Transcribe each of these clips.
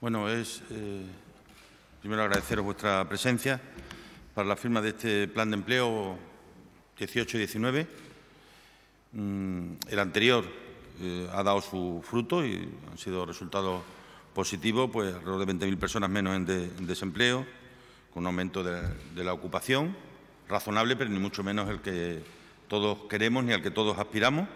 Bueno, primero agradeceros vuestra presencia para la firma de este plan de empleo 18 y 19. El anterior ha dado su fruto y han sido resultados positivos, pues alrededor de 20.000 personas menos en desempleo, con un aumento de la ocupación razonable, pero ni mucho menos el que todos queremos ni al que todos aspiramos,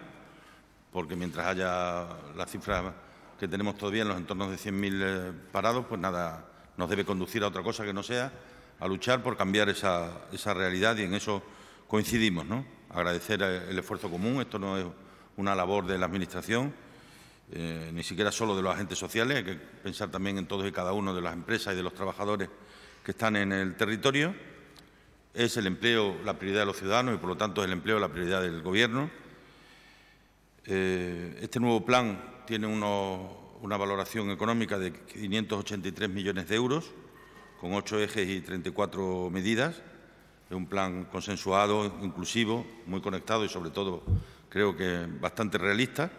porque mientras haya las cifras que tenemos todavía en los entornos de 100.000 parados, pues nada nos debe conducir a otra cosa que no sea a luchar por cambiar esa realidad, y en eso coincidimos, ¿no? Agradecer el esfuerzo común. Esto no es una labor de la Administración, ni siquiera solo de los agentes sociales. Hay que pensar también en todos y cada uno de las empresas y de los trabajadores que están en el territorio. Es el empleo la prioridad de los ciudadanos y, por lo tanto, es el empleo la prioridad del Gobierno. Este nuevo plan tiene una valoración económica de 583 millones de euros, con 8 ejes y 34 medidas. Es un plan consensuado, inclusivo, muy conectado y, sobre todo, creo que bastante realista.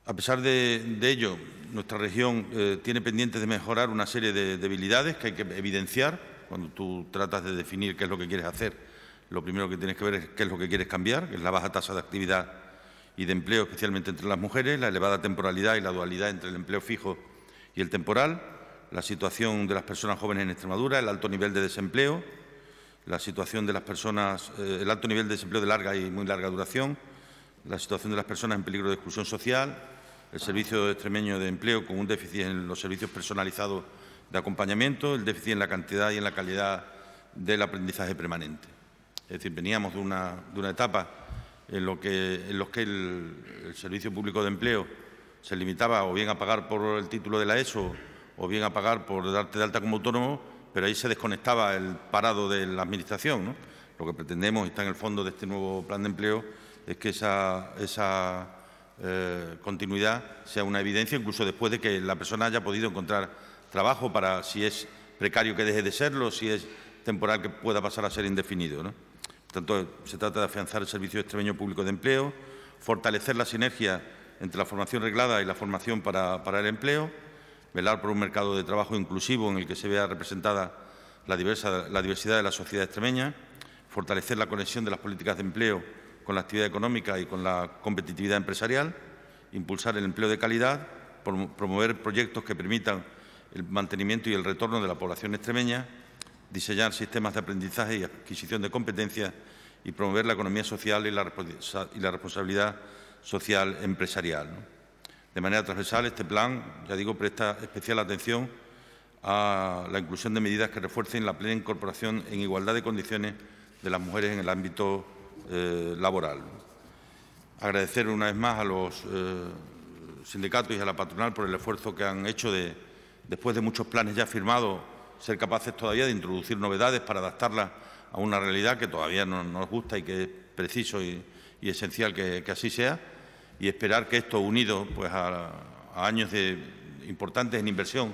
A pesar de ello, nuestra región tiene pendiente de mejorar una serie de debilidades que hay que evidenciar. Cuando tú tratas de definir qué es lo que quieres hacer, lo primero que tienes que ver es qué es lo que quieres cambiar, que es la baja tasa de actividad y de empleo, especialmente entre las mujeres, la elevada temporalidad y la dualidad entre el empleo fijo y el temporal, la situación de las personas jóvenes en Extremadura, el alto nivel de desempleo, la situación de las personas, el alto nivel de desempleo de larga y muy larga duración, la situación de las personas en peligro de exclusión social, el Servicio Extremeño de Empleo con un déficit en los servicios personalizados de acompañamiento, el déficit en la cantidad y en la calidad del aprendizaje permanente. Es decir, veníamos de una etapa en lo que el Servicio Público de Empleo se limitaba o bien a pagar por el título de la ESO o bien a pagar por darte de alta como autónomo, pero ahí se desconectaba el parado de la Administración, ¿no? Lo que pretendemos, y está en el fondo de este nuevo plan de empleo, es que esa continuidad sea una evidencia, incluso después de que la persona haya podido encontrar trabajo, para, si es precario, que deje de serlo, si es temporal, que pueda pasar a ser indefinido, ¿no? Por tanto, se trata de afianzar el Servicio Extremeño Público de Empleo, fortalecer la sinergia entre la formación reglada y la formación para el empleo, velar por un mercado de trabajo inclusivo en el que se vea representada la diversidad de la sociedad extremeña, fortalecer la conexión de las políticas de empleo con la actividad económica y con la competitividad empresarial, impulsar el empleo de calidad, promover proyectos que permitan el mantenimiento y el retorno de la población extremeña, diseñar sistemas de aprendizaje y adquisición de competencias y promover la economía social y la responsabilidad social empresarial, ¿no? De manera transversal, este plan, ya digo, presta especial atención a la inclusión de medidas que refuercen la plena incorporación en igualdad de condiciones de las mujeres en el ámbito laboral. Agradecer una vez más a los sindicatos y a la patronal por el esfuerzo que han hecho después de muchos planes ya firmados, ser capaces todavía de introducir novedades para adaptarlas a una realidad que todavía no nos gusta y que es preciso y esencial que así sea, y esperar que esto, unido pues, a años importantes en inversión,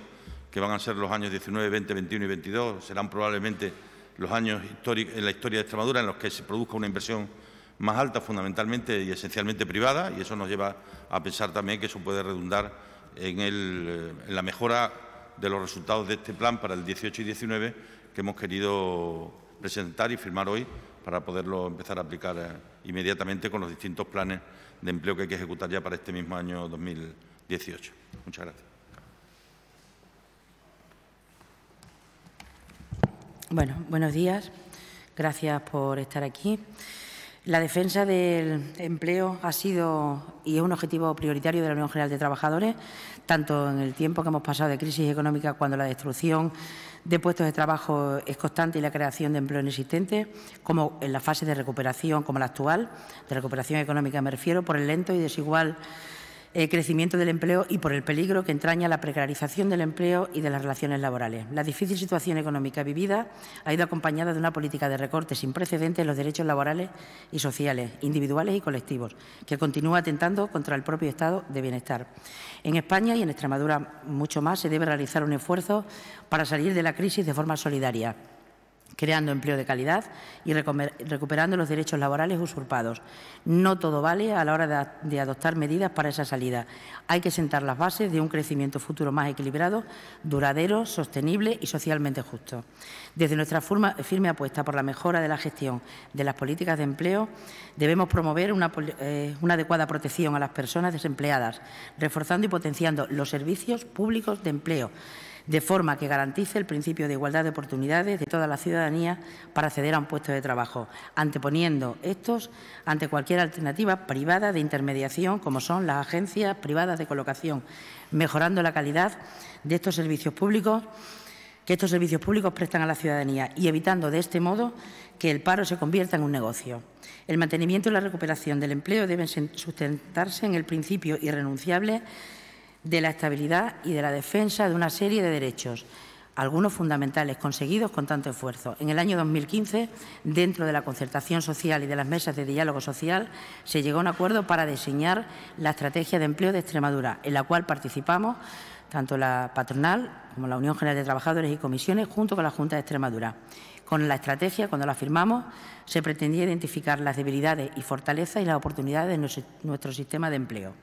que van a ser los años 19, 20, 21 y 22, serán probablemente los años en la historia de Extremadura en los que se produzca una inversión más alta, fundamentalmente y esencialmente privada, y eso nos lleva a pensar también que eso puede redundar en la mejora de los resultados de este plan para el 18 y 19 que hemos querido presentar y firmar hoy, para poderlo empezar a aplicar inmediatamente con los distintos planes de empleo que hay que ejecutar ya para este mismo año 2018. Muchas gracias. Bueno, buenos días. Gracias por estar aquí. La defensa del empleo ha sido y es un objetivo prioritario de la Unión General de Trabajadores, tanto en el tiempo que hemos pasado de crisis económica, cuando la destrucción de puestos de trabajo es constante y la creación de empleo inexistente, como en la fase de recuperación como la actual, de recuperación económica me refiero, por el lento y desigual crecimiento del empleo y por el peligro que entraña la precarización del empleo y de las relaciones laborales. La difícil situación económica vivida ha ido acompañada de una política de recortes sin precedentes en los derechos laborales y sociales, individuales y colectivos, que continúa atentando contra el propio estado de bienestar. En España y en Extremadura mucho más se debe realizar un esfuerzo para salir de la crisis de forma solidaria, creando empleo de calidad y recuperando los derechos laborales usurpados. No todo vale a la hora de adoptar medidas para esa salida. Hay que sentar las bases de un crecimiento futuro más equilibrado, duradero, sostenible y socialmente justo. Desde nuestra firme apuesta por la mejora de la gestión de las políticas de empleo, debemos promover una adecuada protección a las personas desempleadas, reforzando y potenciando los servicios públicos de empleo, de forma que garantice el principio de igualdad de oportunidades de toda la ciudadanía para acceder a un puesto de trabajo, anteponiendo estos ante cualquier alternativa privada de intermediación, como son las agencias privadas de colocación, mejorando la calidad de estos servicios públicos que estos servicios públicos prestan a la ciudadanía y evitando de este modo que el paro se convierta en un negocio. El mantenimiento y la recuperación del empleo deben sustentarse en el principio irrenunciable de la estabilidad y de la defensa de una serie de derechos, algunos fundamentales conseguidos con tanto esfuerzo. En el año 2015, dentro de la concertación social y de las mesas de diálogo social, se llegó a un acuerdo para diseñar la estrategia de empleo de Extremadura, en la cual participamos tanto la patronal como la Unión General de Trabajadores y comisiones, junto con la Junta de Extremadura. Con la estrategia, cuando la firmamos, se pretendía identificar las debilidades y fortalezas y las oportunidades de nuestro sistema de empleo.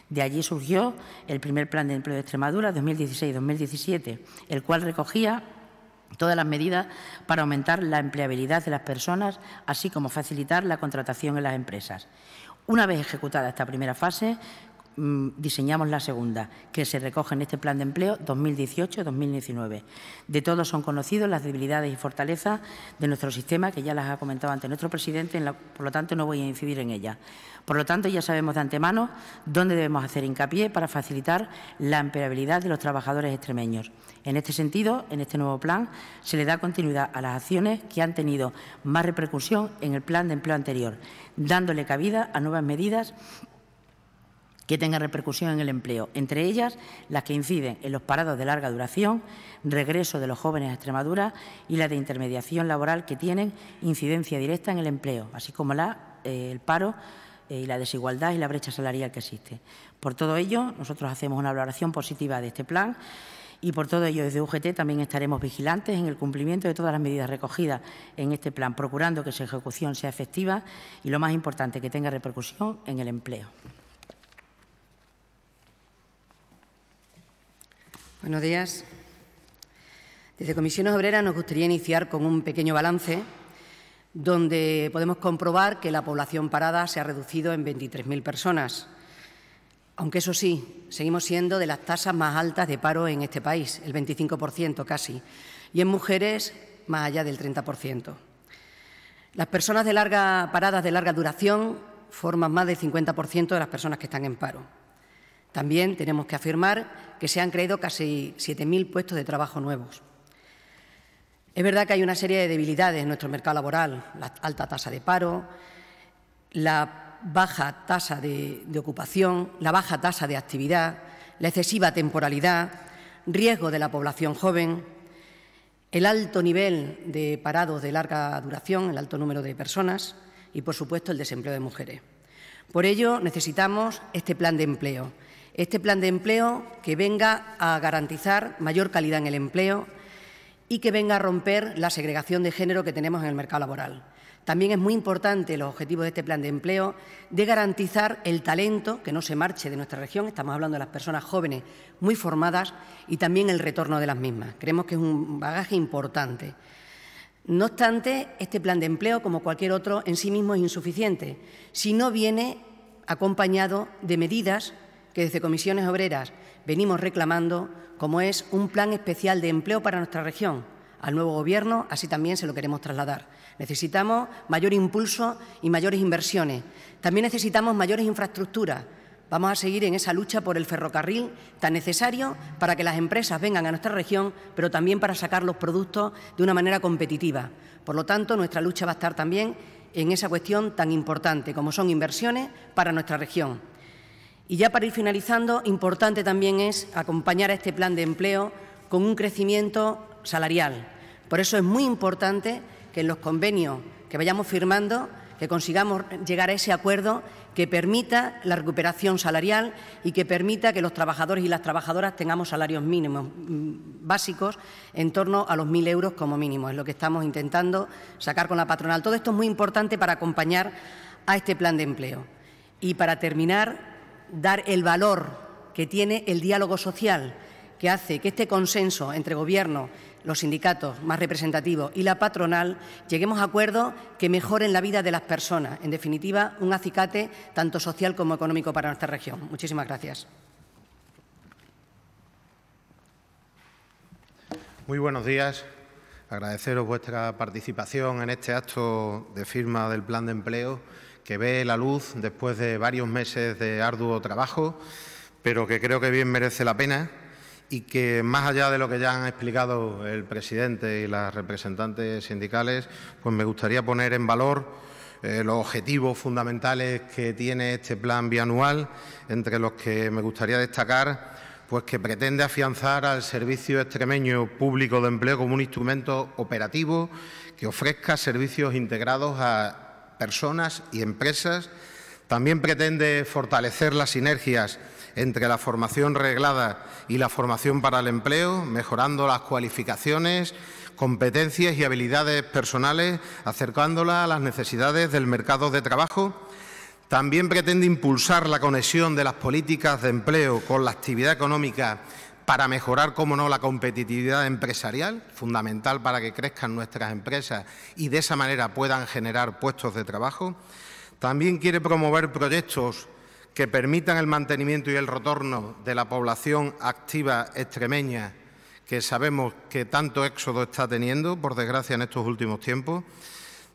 De allí surgió el primer Plan de Empleo de Extremadura 2016-2017, el cual recogía todas las medidas para aumentar la empleabilidad de las personas, así como facilitar la contratación en las empresas. Una vez ejecutada esta primera fase, diseñamos la segunda, que se recoge en este Plan de Empleo 2018-2019. De todos son conocidos las debilidades y fortalezas de nuestro sistema, que ya las ha comentado antes nuestro presidente, por lo tanto no voy a incidir en ellas. Por lo tanto, ya sabemos de antemano dónde debemos hacer hincapié para facilitar la empleabilidad de los trabajadores extremeños. En este sentido, en este nuevo plan, se le da continuidad a las acciones que han tenido más repercusión en el Plan de Empleo anterior, dándole cabida a nuevas medidas que tengan repercusión en el empleo, entre ellas las que inciden en los parados de larga duración, regreso de los jóvenes a Extremadura y la de intermediación laboral, que tienen incidencia directa en el empleo, así como el paro y la desigualdad y la brecha salarial que existe. Por todo ello, nosotros hacemos una valoración positiva de este plan y por todo ello desde UGT también estaremos vigilantes en el cumplimiento de todas las medidas recogidas en este plan, procurando que su ejecución sea efectiva y, lo más importante, que tenga repercusión en el empleo. Buenos días. Desde Comisiones Obreras nos gustaría iniciar con un pequeño balance donde podemos comprobar que la población parada se ha reducido en 23.000 personas, aunque eso sí, seguimos siendo de las tasas más altas de paro en este país, el 25% casi, y en mujeres más allá del 30%. Las personas paradas de larga duración forman más del 50% de las personas que están en paro. También tenemos que afirmar que se han creado casi 7.000 puestos de trabajo nuevos. Es verdad que hay una serie de debilidades en nuestro mercado laboral, la alta tasa de paro, la baja tasa de ocupación, la baja tasa de actividad, la excesiva temporalidad, riesgo de la población joven, el alto nivel de parados de larga duración, el alto número de personas y, por supuesto, el desempleo de mujeres. Por ello, necesitamos este plan de empleo. Este plan de empleo que venga a garantizar mayor calidad en el empleo y que venga a romper la segregación de género que tenemos en el mercado laboral. También es muy importante los objetivos de este plan de empleo de garantizar el talento, que no se marche de nuestra región, estamos hablando de las personas jóvenes muy formadas, y también el retorno de las mismas. Creemos que es un bagaje importante. No obstante, este plan de empleo, como cualquier otro, en sí mismo es insuficiente si no viene acompañado de medidas que desde Comisiones Obreras venimos reclamando, como es un plan especial de empleo para nuestra región. Al nuevo Gobierno así también se lo queremos trasladar. Necesitamos mayor impulso y mayores inversiones. También necesitamos mayores infraestructuras. Vamos a seguir en esa lucha por el ferrocarril tan necesario para que las empresas vengan a nuestra región, pero también para sacar los productos de una manera competitiva. Por lo tanto, nuestra lucha va a estar también en esa cuestión tan importante como son inversiones para nuestra región. Y ya para ir finalizando, importante también es acompañar a este plan de empleo con un crecimiento salarial. Por eso es muy importante que en los convenios que vayamos firmando que consigamos llegar a ese acuerdo que permita la recuperación salarial y que permita que los trabajadores y las trabajadoras tengamos salarios mínimos básicos en torno a los 1.000 euros como mínimo. Es lo que estamos intentando sacar con la patronal. Todo esto es muy importante para acompañar a este plan de empleo. Y para terminar, dar el valor que tiene el diálogo social, que hace que este consenso entre Gobierno, los sindicatos más representativos y la patronal lleguemos a acuerdos que mejoren la vida de las personas. En definitiva, un acicate tanto social como económico para nuestra región. Muchísimas gracias. Muy buenos días. Agradeceros vuestra participación en este acto de firma del Plan de Empleo que ve la luz después de varios meses de arduo trabajo, pero que creo que bien merece la pena y que, más allá de lo que ya han explicado el presidente y las representantes sindicales, pues me gustaría poner en valor los objetivos fundamentales que tiene este plan bianual, entre los que me gustaría destacar pues que pretende afianzar al Servicio Extremeño Público de Empleo como un instrumento operativo que ofrezca servicios integrados a personas y empresas. También pretende fortalecer las sinergias entre la formación reglada y la formación para el empleo, mejorando las cualificaciones, competencias y habilidades personales, acercándolas a las necesidades del mercado de trabajo. También pretende impulsar la conexión de las políticas de empleo con la actividad económica para mejorar, cómo no, la competitividad empresarial, fundamental para que crezcan nuestras empresas y de esa manera puedan generar puestos de trabajo. También quiere promover proyectos que permitan el mantenimiento y el retorno de la población activa extremeña, que sabemos que tanto éxodo está teniendo, por desgracia, en estos últimos tiempos.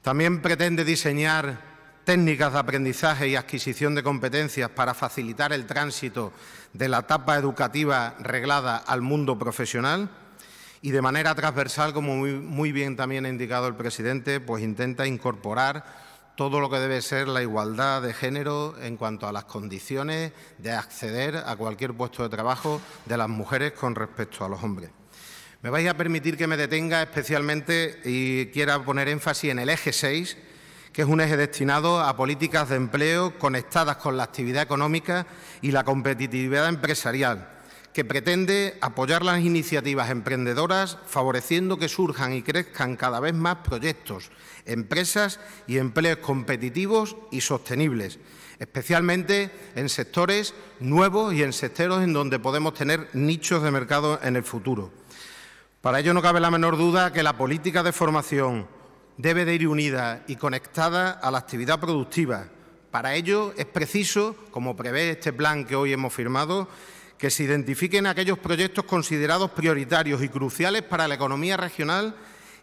También pretende diseñar técnicas de aprendizaje y adquisición de competencias para facilitar el tránsito de la etapa educativa reglada al mundo profesional y, de manera transversal, como muy bien también ha indicado el presidente, pues intenta incorporar todo lo que debe ser la igualdad de género en cuanto a las condiciones de acceder a cualquier puesto de trabajo de las mujeres con respecto a los hombres. Me vais a permitir que me detenga especialmente y quiera poner énfasis en el eje 6, que es un eje destinado a políticas de empleo conectadas con la actividad económica y la competitividad empresarial, que pretende apoyar las iniciativas emprendedoras, favoreciendo que surjan y crezcan cada vez más proyectos, empresas y empleos competitivos y sostenibles, especialmente en sectores nuevos y en sectores en donde podemos tener nichos de mercado en el futuro. Para ello no cabe la menor duda que la política de formación debe de ir unida y conectada a la actividad productiva. Para ello es preciso, como prevé este plan que hoy hemos firmado, que se identifiquen aquellos proyectos considerados prioritarios y cruciales para la economía regional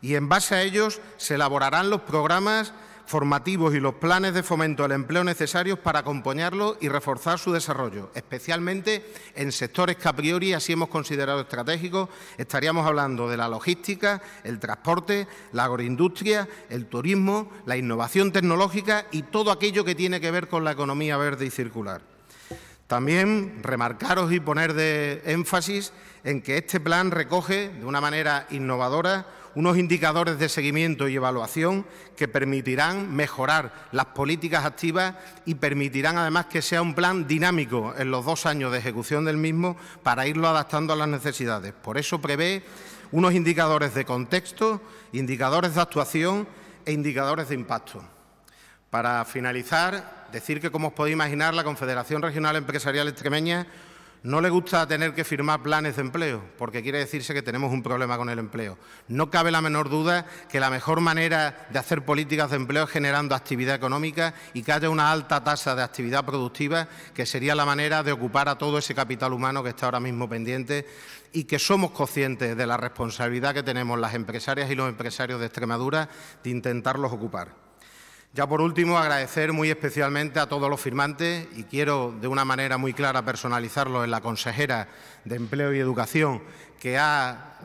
y, en base a ellos, se elaborarán los programas formativos y los planes de fomento del empleo necesarios para acompañarlo y reforzar su desarrollo, especialmente en sectores que a priori así hemos considerado estratégicos. Estaríamos hablando de la logística, el transporte, la agroindustria, el turismo, la innovación tecnológica y todo aquello que tiene que ver con la economía verde y circular. También remarcaros y poner de énfasis en que este plan recoge de una manera innovadora unos indicadores de seguimiento y evaluación que permitirán mejorar las políticas activas y permitirán además que sea un plan dinámico en los 2 años de ejecución del mismo para irlo adaptando a las necesidades. Por eso prevé unos indicadores de contexto, indicadores de actuación e indicadores de impacto. Para finalizar, decir que, como os podéis imaginar, la Confederación Regional Empresarial Extremeña no le gusta tener que firmar planes de empleo, porque quiere decirse que tenemos un problema con el empleo. No cabe la menor duda que la mejor manera de hacer políticas de empleo es generando actividad económica y que haya una alta tasa de actividad productiva, que sería la manera de ocupar a todo ese capital humano que está ahora mismo pendiente y que somos conscientes de la responsabilidad que tenemos las empresarias y los empresarios de Extremadura de intentarlos ocupar. Ya por último, agradecer muy especialmente a todos los firmantes y quiero de una manera muy clara personalizarlo en la consejera de Empleo y Educación, que ha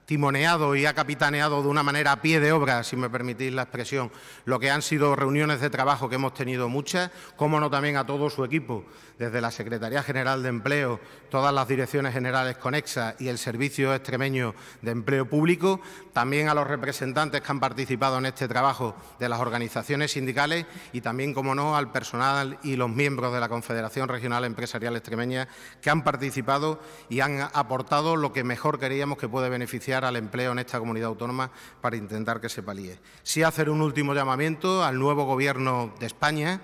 timoneado y ha capitaneado de una manera a pie de obra, si me permitís la expresión, lo que han sido reuniones de trabajo que hemos tenido muchas, cómo no también a todo su equipo, desde la Secretaría General de Empleo, todas las direcciones generales conexas y el Servicio Extremeño de Empleo Público, también a los representantes que han participado en este trabajo de las organizaciones sindicales y también, como no, al personal y los miembros de la Confederación Regional Empresarial Extremeña que han participado y han aportado lo que mejor creíamos que puede beneficiar al empleo en esta comunidad autónoma para intentar que se palíe. Sí hacer un último llamamiento al nuevo Gobierno de España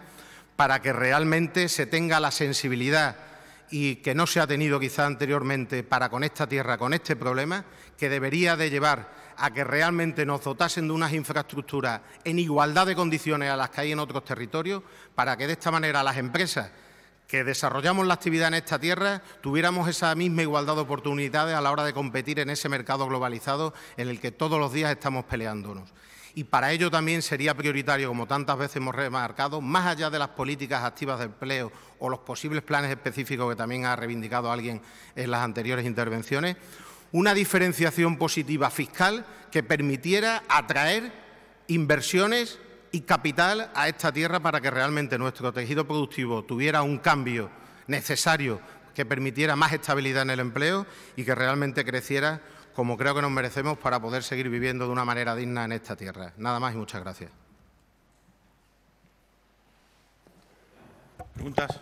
para que realmente se tenga la sensibilidad y que no se ha tenido quizá anteriormente para con esta tierra, con este problema, que debería de llevar a que realmente nos dotasen de unas infraestructuras en igualdad de condiciones a las que hay en otros territorios, para que de esta manera las empresas que desarrollamos la actividad en esta tierra tuviéramos esa misma igualdad de oportunidades a la hora de competir en ese mercado globalizado en el que todos los días estamos peleándonos. Y para ello también sería prioritario, como tantas veces hemos remarcado, más allá de las políticas activas de empleo o los posibles planes específicos que también ha reivindicado alguien en las anteriores intervenciones, una diferenciación positiva fiscal que permitiera atraer inversiones y capital a esta tierra para que realmente nuestro tejido productivo tuviera un cambio necesario que permitiera más estabilidad en el empleo y que realmente creciera como creo que nos merecemos para poder seguir viviendo de una manera digna en esta tierra. Nada más y muchas gracias. ¿Preguntas?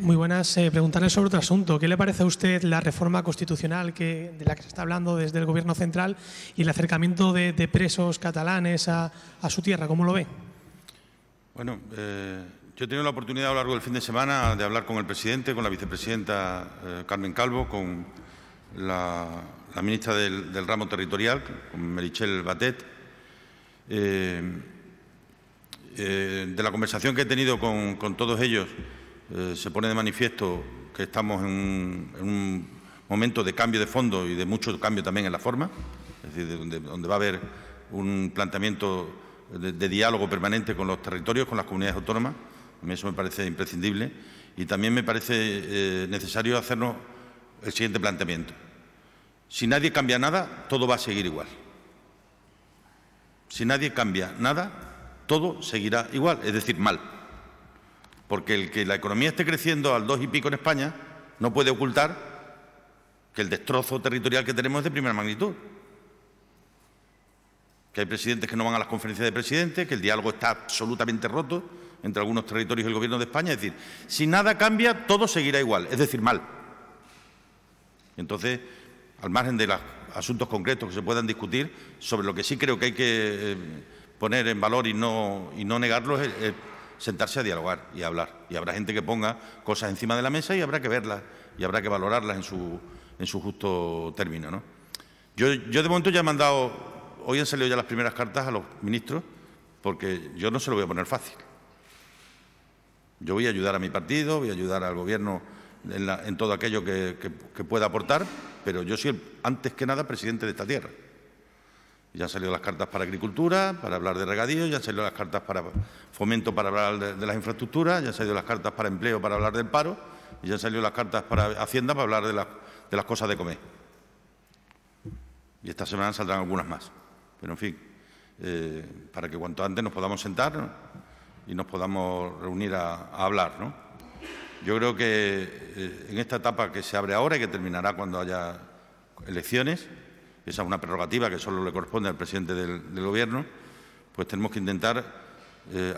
Muy buenas. Preguntarle sobre otro asunto. ¿Qué le parece a usted la reforma constitucional de la que se está hablando desde el Gobierno central y el acercamiento de presos catalanes a su tierra? ¿Cómo lo ve? Bueno, yo he tenido la oportunidad a lo largo del fin de semana de hablar con el presidente, con la vicepresidenta Carmen Calvo, con la ministra del ramo territorial, con Meritxell Batet. De la conversación que he tenido con todos ellos, se pone de manifiesto que estamos en un momento de cambio de fondo y de mucho cambio también en la forma, es decir, donde va a haber un planteamiento de diálogo permanente con los territorios, con las comunidades autónomas. A mí eso me parece imprescindible y también me parece necesario hacernos el siguiente planteamiento. Si nadie cambia nada, todo va a seguir igual. Si nadie cambia nada, todo seguirá igual, es decir, mal. Porque el que la economía esté creciendo al 2 y pico en España no puede ocultar que el destrozo territorial que tenemos es de primera magnitud. Que hay presidentes que no van a las conferencias de presidentes, que el diálogo está absolutamente roto entre algunos territorios y el Gobierno de España. Es decir, si nada cambia, todo seguirá igual, es decir, mal. Entonces, al margen de los asuntos concretos que se puedan discutir, sobre lo que sí creo que hay que poner en valor y no negarlo es sentarse a dialogar y a hablar. Y habrá gente que ponga cosas encima de la mesa y habrá que verlas y habrá que valorarlas en su justo término, ¿no? Yo de momento ya he mandado, hoy han salido ya las primeras cartas a los ministros, porque yo no se lo voy a poner fácil. Yo voy a ayudar a mi partido, voy a ayudar al Gobierno en todo aquello que pueda aportar, pero yo soy, antes que nada, presidente de esta tierra. Ya han salido las cartas para agricultura, para hablar de regadío, ya han salido las cartas para fomento, para hablar de las infraestructuras, ya han salido las cartas para empleo, para hablar del paro, y ya han salido las cartas para Hacienda, para hablar de las cosas de comer. Y esta semana saldrán algunas más. Pero, en fin, para que cuanto antes nos podamos sentar, ¿no?, y nos podamos reunir a hablar, ¿no? Yo creo que en esta etapa que se abre ahora y que terminará cuando haya elecciones, esa es una prerrogativa que solo le corresponde al presidente del Gobierno, pues tenemos que intentar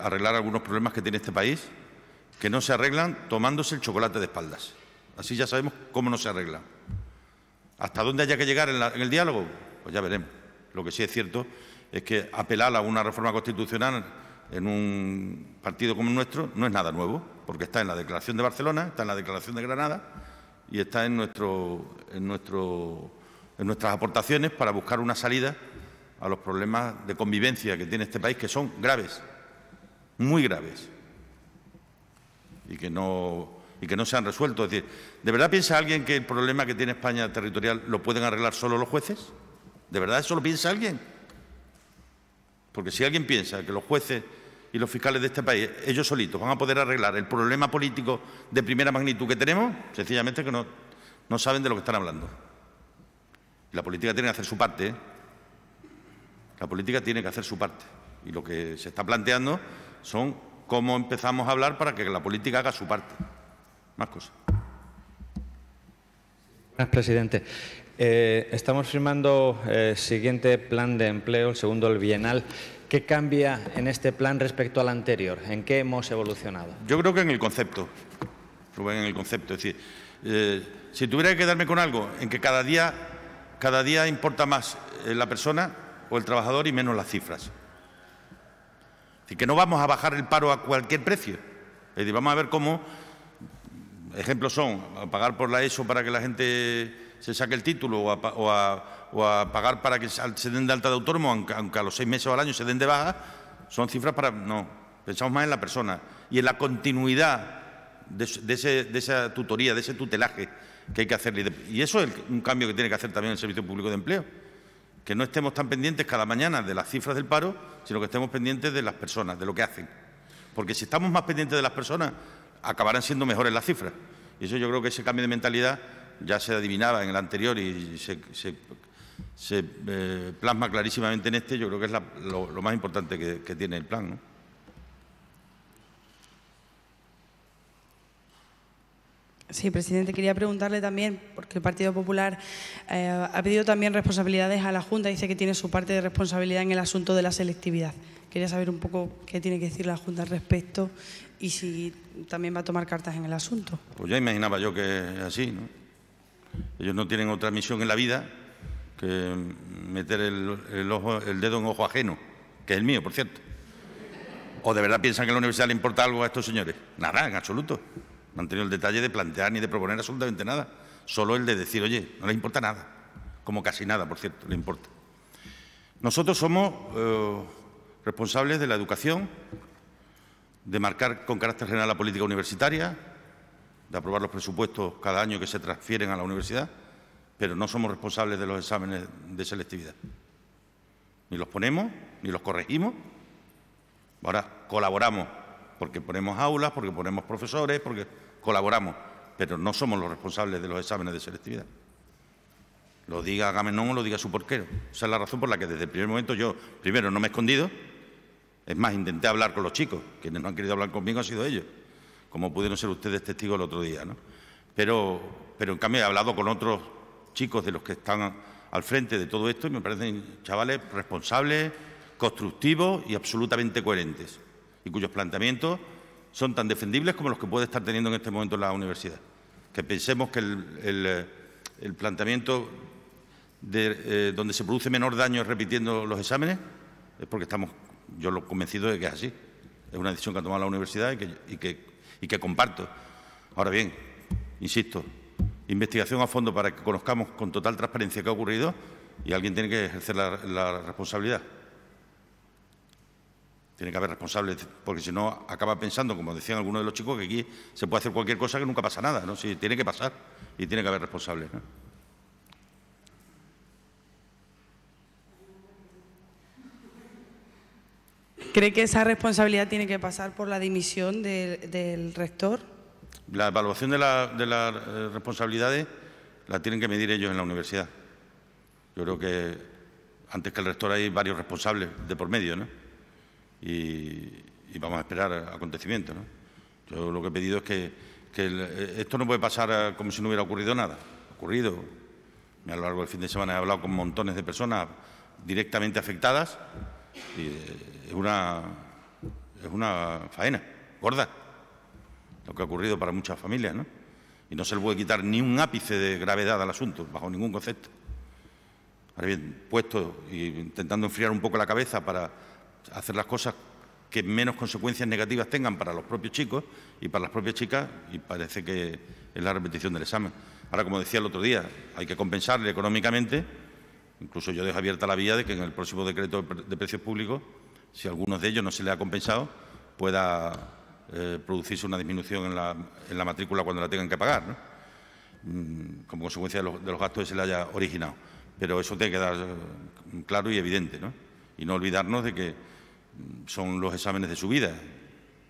arreglar algunos problemas que tiene este país, que no se arreglan tomándose el chocolate de espaldas. Así ya sabemos cómo no se arregla. ¿Hasta dónde haya que llegar en el diálogo? Pues ya veremos. Lo que sí es cierto es que apelar a una reforma constitucional en un partido como el nuestro no es nada nuevo, porque está en la Declaración de Barcelona, está en la Declaración de Granada y está en nuestras aportaciones para buscar una salida a los problemas de convivencia que tiene este país, que son graves, muy graves, y que no se han resuelto. Es decir, ¿de verdad piensa alguien que el problema que tiene España territorial lo pueden arreglar solo los jueces? ¿De verdad eso lo piensa alguien? Porque si alguien piensa que los jueces y los fiscales de este país, ellos solitos, van a poder arreglar el problema político de primera magnitud que tenemos, sencillamente que no saben de lo que están hablando. La política tiene que hacer su parte, ¿eh? La política tiene que hacer su parte. Y lo que se está planteando son cómo empezamos a hablar para que la política haga su parte. Más cosas. Gracias, presidente. Estamos firmando el siguiente plan de empleo, el segundo, el bienal. ¿Qué cambia en este plan respecto al anterior? ¿En qué hemos evolucionado? Yo creo que en el concepto, Rubén, en el concepto. Es decir, si tuviera que quedarme con algo, en que cada día importa más la persona o el trabajador y menos las cifras. Es decir, que no vamos a bajar el paro a cualquier precio. Es decir, vamos a ver cómo, ejemplos son, a pagar por la ESO para que la gente se saque el título o a pagar para que se den de alta de autónomo, aunque a los 6 meses o al año se den de baja, son cifras para... No, pensamos más en la persona y en la continuidad de esa tutoría, de ese tutelaje que hay que hacerle. Y eso es un cambio que tiene que hacer también el Servicio Público de Empleo. Que no estemos tan pendientes cada mañana de las cifras del paro, sino que estemos pendientes de las personas, de lo que hacen. Porque si estamos más pendientes de las personas, acabarán siendo mejores las cifras. Y eso yo creo que ese cambio de mentalidad ya se adivinaba en el anterior y se plasma clarísimamente en este. Yo creo que es lo más importante que tiene el plan, ¿no? Sí, presidente, quería preguntarle también, porque el Partido Popular ha pedido también responsabilidades a la Junta, dice que tiene su parte de responsabilidad en el asunto de la selectividad. Quería saber un poco qué tiene que decir la Junta al respecto y si también va a tomar cartas en el asunto. Pues ya imaginaba yo que es así, ¿no? Ellos no tienen otra misión en la vida que meter el dedo en ojo ajeno, que es el mío, por cierto. ¿O de verdad piensan que a la universidad le importa algo a estos señores? Nada, en absoluto. No han tenido el detalle de plantear ni de proponer absolutamente nada. Solo el de decir, oye, no les importa nada. Como casi nada, por cierto, le importa. Nosotros somos responsables de la educación, de marcar con carácter general la política universitaria, de aprobar los presupuestos cada año que se transfieren a la universidad, pero no somos responsables de los exámenes de selectividad. Ni los ponemos, ni los corregimos. Ahora colaboramos, porque ponemos aulas, porque ponemos profesores, porque colaboramos, pero no somos los responsables de los exámenes de selectividad. Lo diga Agamenón o lo diga su porquero. Esa es la razón por la que desde el primer momento yo, primero, no me he escondido. Es más, intenté hablar con los chicos. Quienes no han querido hablar conmigo han sido ellos, como pudieron ser ustedes testigos el otro día, ¿no? Pero en cambio he hablado con otros chicos de los que están al frente de todo esto y me parecen chavales responsables, constructivos y absolutamente coherentes, y cuyos planteamientos son tan defendibles como los que puede estar teniendo en este momento la universidad. Que pensemos que el planteamiento donde se produce menor daño repitiendo los exámenes es porque estamos, yo lo convencido de que es así. Es una decisión que ha tomado la universidad y que comparto. Ahora bien, insisto, investigación a fondo para que conozcamos con total transparencia qué ha ocurrido y alguien tiene que ejercer la responsabilidad. Tiene que haber responsables, porque si no acaba pensando, como decían algunos de los chicos, que aquí se puede hacer cualquier cosa que nunca pasa nada, ¿no? Sí, tiene que pasar y tiene que haber responsables, ¿no? ¿Cree que esa responsabilidad tiene que pasar por la dimisión del rector? La evaluación de las responsabilidades la tienen que medir ellos en la universidad. Yo creo que antes que el rector hay varios responsables de por medio, ¿no? Y vamos a esperar acontecimientos, ¿no? Yo lo que he pedido es que esto no puede pasar como si no hubiera ocurrido nada. Ha ocurrido. A lo largo del fin de semana he hablado con montones de personas directamente afectadas y es una faena gorda lo que ha ocurrido para muchas familias, ¿no? Y no se le puede quitar ni un ápice de gravedad al asunto, bajo ningún concepto. Ahora bien, puesto e intentando enfriar un poco la cabeza para hacer las cosas que menos consecuencias negativas tengan para los propios chicos y para las propias chicas, y parece que es la repetición del examen. Ahora, como decía el otro día, hay que compensarle económicamente. Incluso yo dejo abierta la vía de que en el próximo decreto de precios públicos, si a algunos de ellos no se le ha compensado, pueda producirse una disminución en la matrícula cuando la tengan que pagar, ¿no? Como consecuencia de los gastos que se le haya originado. Pero eso tiene que quedar claro y evidente, ¿no? Y no olvidarnos de que son los exámenes de subida.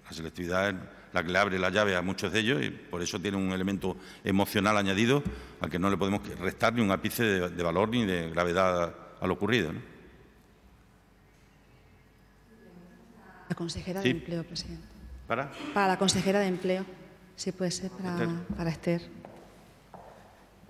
La selectividad es la que le abre la llave a muchos de ellos y por eso tiene un elemento emocional añadido al que no le podemos restar ni un ápice de valor ni de gravedad a lo ocurrido, ¿no? La consejera Sí. de Empleo, presidente. ¿Para? Para la consejera de Empleo, si puede ser para Esther.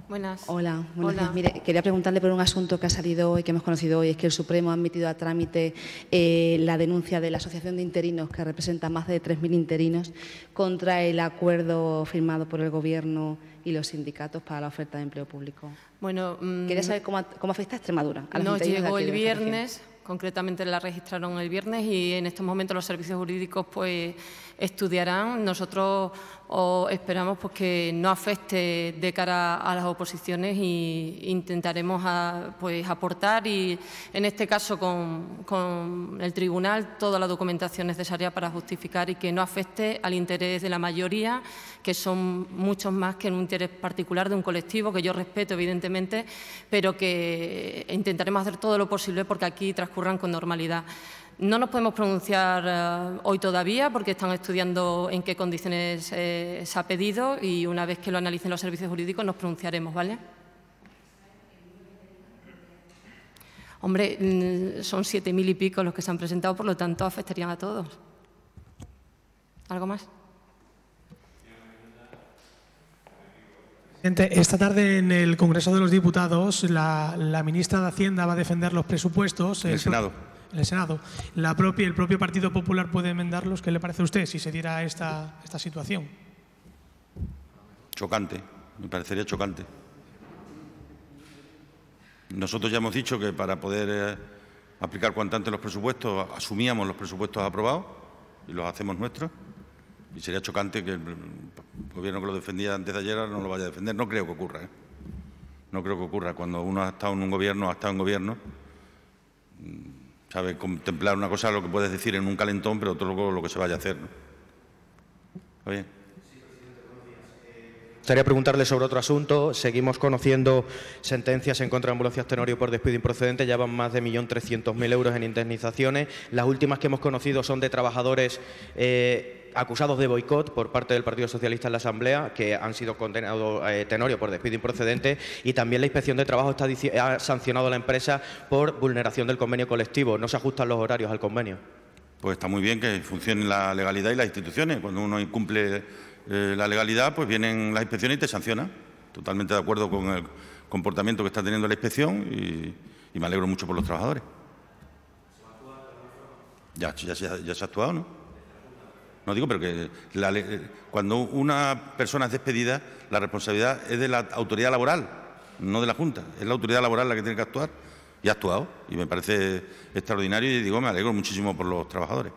Buenas. Hola, buenos Hola. días. Mire, quería preguntarle por un asunto que ha salido hoy, que hemos conocido hoy, es que el Supremo ha admitido a trámite la denuncia de la Asociación de Interinos, que representa más de 3.000 interinos, contra el acuerdo firmado por el Gobierno y los sindicatos para la oferta de empleo público. Bueno, Quería saber cómo afecta a Extremadura. A los nos interinos de llegó aquí el de esta región. viernes, concretamente la registraron el viernes y en estos momentos los servicios jurídicos pues estudiarán. Nosotros esperamos pues, que no afecte de cara a las oposiciones e intentaremos pues, aportar y en este caso con el tribunal toda la documentación necesaria para justificar y que no afecte al interés de la mayoría, que son muchos más que en un interés particular de un colectivo que yo respeto evidentemente, pero que intentaremos hacer todo lo posible porque aquí transcurran con normalidad. No nos podemos pronunciar hoy todavía porque están estudiando en qué condiciones se ha pedido y una vez que lo analicen los servicios jurídicos nos pronunciaremos, ¿vale? Hombre, son 7.000 y pico los que se han presentado, por lo tanto afectarían a todos. ¿Algo más? Esta tarde en el Congreso de los Diputados la ministra de Hacienda va a defender los presupuestos. En el Senado. En el Senado. El propio Partido Popular puede enmendarlos. ¿Qué le parece a usted si se diera esta situación? Chocante, me parecería chocante. Nosotros ya hemos dicho que para poder aplicar cuanto antes los presupuestos, asumíamos los presupuestos aprobados y los hacemos nuestros. Y sería chocante que el Gobierno que lo defendía antes de ayer no lo vaya a defender. No creo que ocurra, ¿eh? No creo que ocurra. Cuando uno ha estado en un gobierno, sabe contemplar una cosa, lo que puedes decir en un calentón, pero otro lo que se vaya a hacer, ¿no? ¿Está bien? Me gustaría preguntarle sobre otro asunto. Seguimos conociendo sentencias en contra de Ambulancias Tenorio por despido improcedente. Ya van más de 1.300.000 euros en indemnizaciones. Las últimas que hemos conocido son de trabajadores acusados de boicot por parte del Partido Socialista en la Asamblea, que han sido condenados Tenorio por despido improcedente, y también la Inspección de Trabajo ha sancionado a la empresa por vulneración del convenio colectivo. No se ajustan los horarios al convenio. Pues está muy bien que funcione la legalidad y las instituciones. Cuando uno incumple la legalidad, pues vienen las inspecciones y te sancionan. Totalmente de acuerdo con el comportamiento que está teniendo la inspección y me alegro mucho por los trabajadores. Ya se ha actuado, ¿no? No digo, pero que cuando una persona es despedida, la responsabilidad es de la autoridad laboral, no de la Junta. Es la autoridad laboral la que tiene que actuar y ha actuado. Y me parece extraordinario y digo, me alegro muchísimo por los trabajadores.